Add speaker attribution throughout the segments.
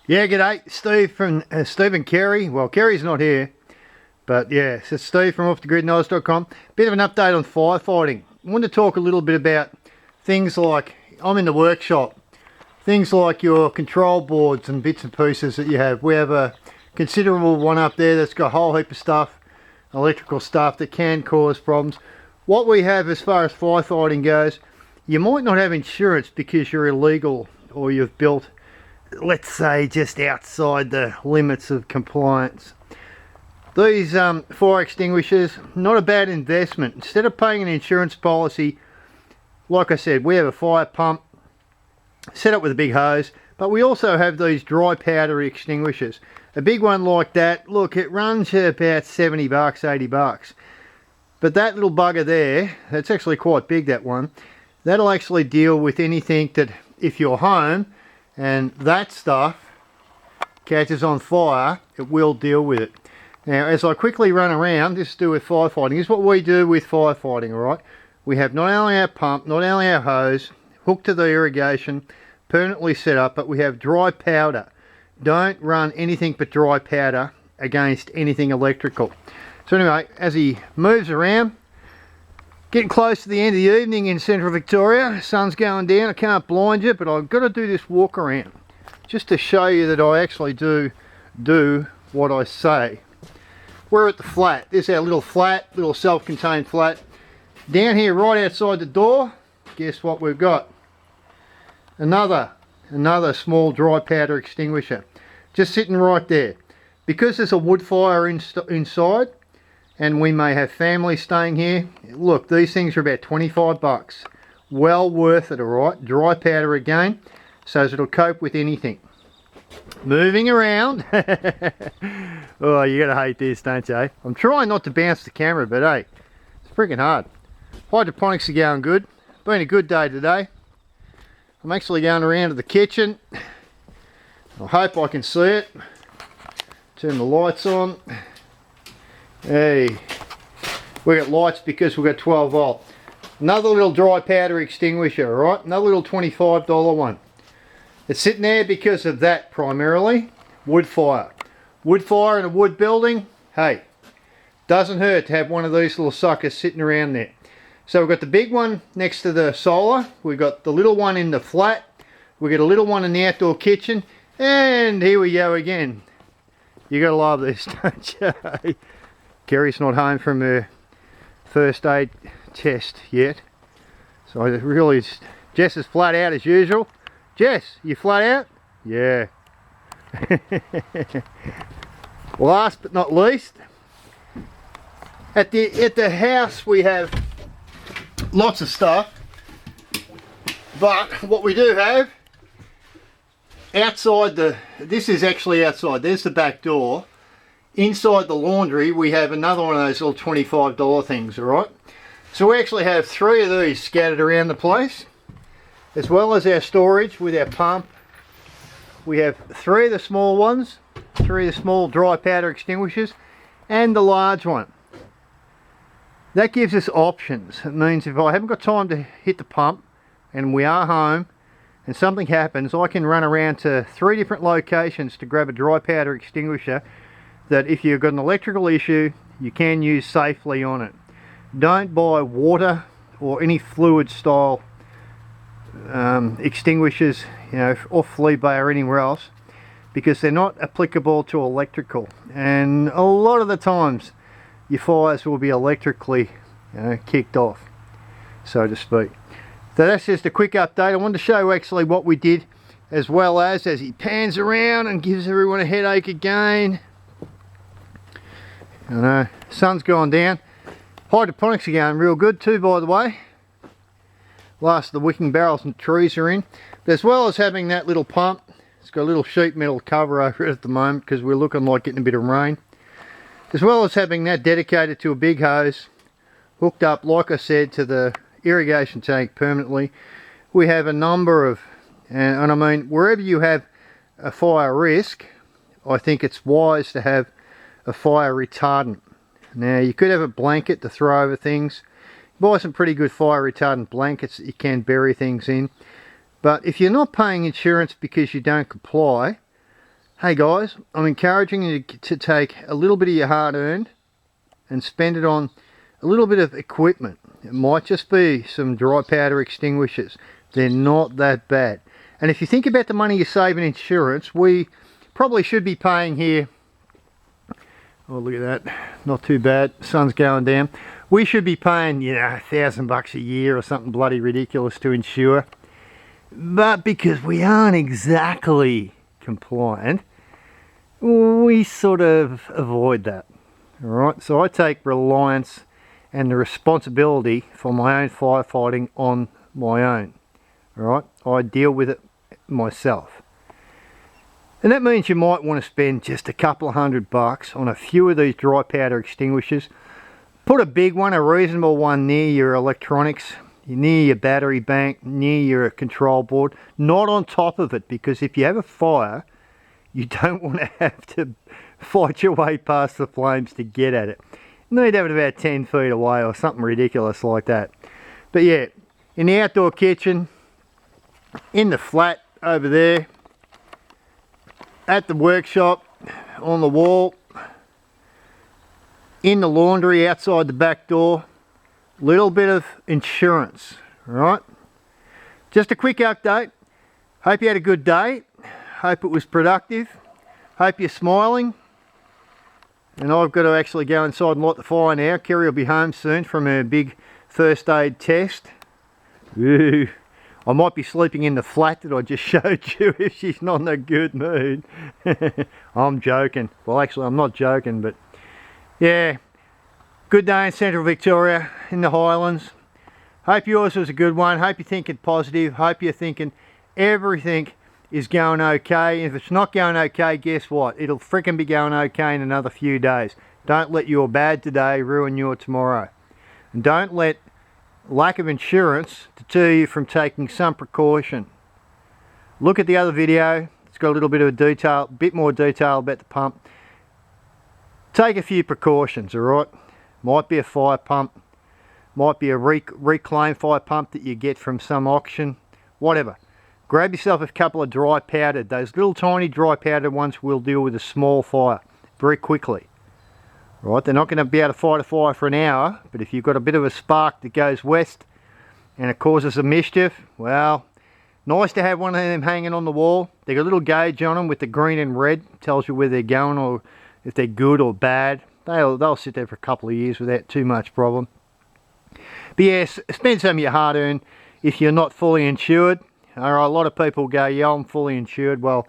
Speaker 1: Yeah, g'day, Steve from Steve and Kerry. Well, Kerry's not here, but yeah, so Steve from offthegridnoise.com. Bit of an update on firefighting. I want to talk a little bit about things like, I'm in the workshop, things like your control boards and bits and pieces that you have. We have a considerable one up there that's got a whole heap of stuff, electrical stuff that can cause problems. What we have as far as firefighting goes, you might not have insurance because you're illegal or you've built, let's say, just outside the limits of compliance. These fire extinguishers, not a bad investment. Instead of paying an insurance policy, like I said, we have a fire pump set up with a big hose, but we also have these dry powder extinguishers. A big one like that, look, it runs you about 70 bucks, 80 bucks. But that little bugger there, that's actually quite big, that one, that'll actually deal with anything that, if you're home and that stuff catches on fire, it will deal with it. Now, as I quickly run around, this is to do with firefighting. This is what we do with firefighting, alright? We have not only our pump, not only our hose, hooked to the irrigation, permanently set up, but we have dry powder. Don't run anything but dry powder against anything electrical. So anyway, as he moves around, getting close to the end of the evening in central Victoria, sun's going down, I can't blind you, but I've got to do this walk around just to show you that I actually do what I say. We're at the flat. This is our little flat, little self-contained flat. Down here right outside the door, guess what we've got? Another small dry powder extinguisher. Just sitting right there. Because there's a wood fire inside, and we may have family staying here, look, these things are about 25 bucks. Well worth it, alright? Dry powder again, so it'll cope with anything. Moving around. Oh, you're gonna hate this, don't you? I'm trying not to bounce the camera, but hey, it's freaking hard. Hydroponics are going good. Been a good day today. I'm actually going around to the kitchen. I hope I can see it. Turn the lights on. Hey, we got lights because we've got 12 volt. Another little dry powder extinguisher, alright? Another little $25 one. It's sitting there because of that primarily. Wood fire. Wood fire in a wood building, hey, doesn't hurt to have one of these little suckers sitting around there. So we've got the big one next to the solar, we've got the little one in the flat, we've got a little one in the outdoor kitchen, and here we go again. You gotta love this, don't you? Kerry's not home from her first aid test yet, so I really, Jess is flat out as usual. Jess, you flat out? Yeah. Last but not least, at the house we have lots of stuff, but what we do have outside this is actually outside, there's the back door. Inside the laundry we have another one of those little $25 things, alright? So we actually have 3 of these scattered around the place, as well as our storage with our pump. We have 3 of the small ones, 3 of the small dry powder extinguishers, and the large one. That gives us options. It means if I haven't got time to hit the pump and we are home and something happens, I can run around to 3 different locations to grab a dry powder extinguisher that if you've got an electrical issue, you can use safely on it. Don't buy water or any fluid style extinguishers, you know, off Fleabay or anywhere else, because they're not applicable to electrical, and a lot of the times your fires will be electrically, you know, kicked off, so to speak. So that's just a quick update. I wanted to show you actually what we did, as well as he pans around and gives everyone a headache again. I know, sun's gone down. Hydroponics are going real good too, by the way. Last of the wicking barrels and trees are in. But as well as having that little pump, it's got a little sheet metal cover over it at the moment because we're looking like getting a bit of rain. As well as having that dedicated to a big hose, hooked up, like I said, to the irrigation tank permanently. We have a number of, and I mean, wherever you have a fire risk, I think it's wise to have a fire retardant. Now, you could have a blanket to throw over things. Buy some pretty good fire retardant blankets that you can bury things in. But if you're not paying insurance because you don't comply, Hey guys, I'm encouraging you to take a little bit of your hard earned and spend it on a little bit of equipment. It might just be some dry powder extinguishers. They're not that bad. And if you think about the money you save in insurance, we probably should be paying here, oh look at that, not too bad, sun's going down. We should be paying, you know, $1,000 a year or something bloody ridiculous to insure. But because we aren't exactly compliant, we sort of avoid that. Alright, so I take reliance and the responsibility for my own firefighting on my own. Alright, I deal with it myself. And that means you might want to spend just a couple of $100 on a few of these dry powder extinguishers. Put a big one, a reasonable one, near your electronics, near your battery bank, near your control board, not on top of it, because if you have a fire, you don't want to have to fight your way past the flames to get at it. You need to have it about 10 feet away or something ridiculous like that. But yeah, in the outdoor kitchen, in the flat over there, at the workshop, on the wall, in the laundry outside the back door, little bit of insurance, right? Just a quick update. Hope you had a good day. Hope it was productive. Hope you're smiling. And I've got to actually go inside and light the fire now. Kerry will be home soon from her big first aid test. Ooh. I might be sleeping in the flat that I just showed you if she's not in a good mood. I'm joking. Well, actually, I'm not joking, but yeah. Good day in Central Victoria, in the Highlands. Hope yours was a good one. Hope you're thinking positive. Hope you're thinking everything is going okay. If it's not going okay, guess what? It'll frickin' be going okay in another few days. Don't let your bad today ruin your tomorrow. And don't let lack of insurance deter you from taking some precaution. Look at the other video. It's got a little bit of detail, bit more detail about the pump. Take a few precautions, alright? Might be a fire pump. Might be a reclaimed fire pump that you get from some auction. Whatever. Grab yourself a couple of dry powdered. Those little tiny dry powdered ones will deal with a small fire very quickly. Right, they're not going to be able to fight a fire for an hour, but if you've got a bit of a spark that goes west and it causes a mischief, well, nice to have one of them hanging on the wall. They got a little gauge on them with the green and red, tells you where they're going or if they're good or bad. They'll sit there for a couple of years without too much problem. But yes, spend some of your hard earned if you're not fully insured. Alright, a lot of people go, yeah, I'm fully insured. Well,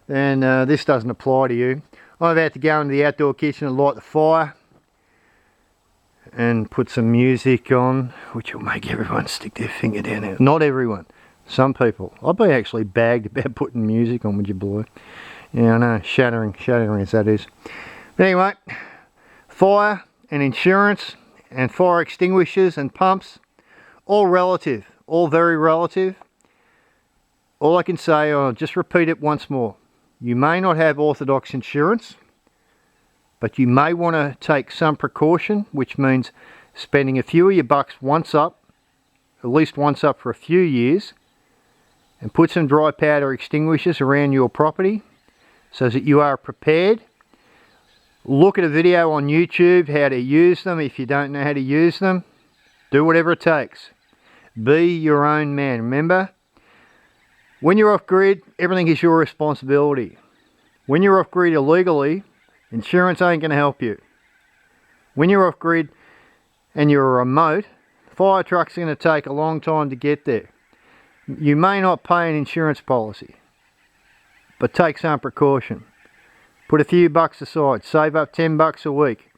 Speaker 1: then this doesn't apply to you. I'm about to go into the outdoor kitchen and light the fire and put some music on, which will make everyone stick their finger down there. Not everyone, some people. I've been actually bagged about putting music on, would you believe? Yeah, I know, shattering as that is. But anyway, fire and insurance and fire extinguishers and pumps, all relative, all very relative. All I can say, I'll just repeat it once more. You may not have orthodox insurance, but you may want to take some precaution, which means spending a few of your bucks once up, at least once up for a few years, and put some dry powder extinguishers around your property so that you are prepared. Look at a video on YouTube how to use them if you don't know how to use them. Do whatever it takes. Be your own man. Remember, when you're off grid, everything is your responsibility. When you're off grid illegally, insurance ain't going to help you. When you're off grid and you're remote, fire trucks are going to take a long time to get there. You may not pay an insurance policy, but take some precaution. Put a few bucks aside, save up $10 a week.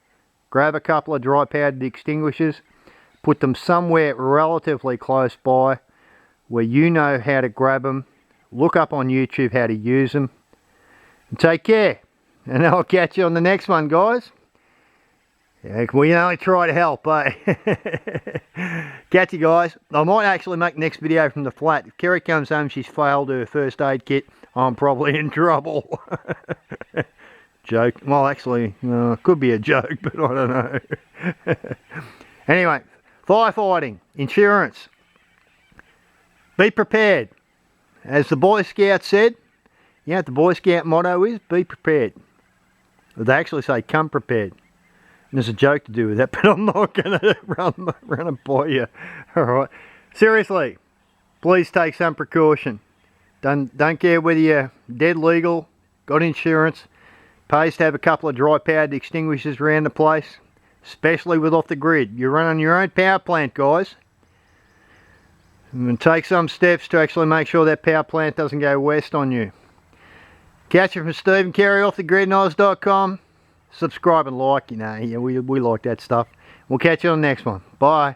Speaker 1: Grab a couple of dry powdered extinguishers, put them somewhere relatively close by where you know how to grab them. Look up on YouTube how to use them. And take care. And I'll catch you on the next one, guys. Yeah, we can only try to help, eh? Catch you guys. I might actually make the next video from the flat. If Kerry comes home, she's failed her first aid kit, I'm probably in trouble. Joke. Well, actually, could be a joke, but I don't know. Anyway, firefighting, insurance. Be prepared. As the Boy Scout said, You know what the Boy Scout motto is? Be prepared. They actually say come prepared. And there's a joke to do with that, but I'm not going to run and buy you. Alright. Seriously, please take some precaution. Don't care whether you're dead legal, got insurance, pays to have a couple of dry powered extinguishers around the place, especially with off the grid. You're running your own power plant, guys. And take some steps to actually make sure that power plant doesn't go west on you. Catch you from Stephen Carey off the grid.com. Subscribe and like, you know, we like that stuff. We'll catch you on the next one. Bye.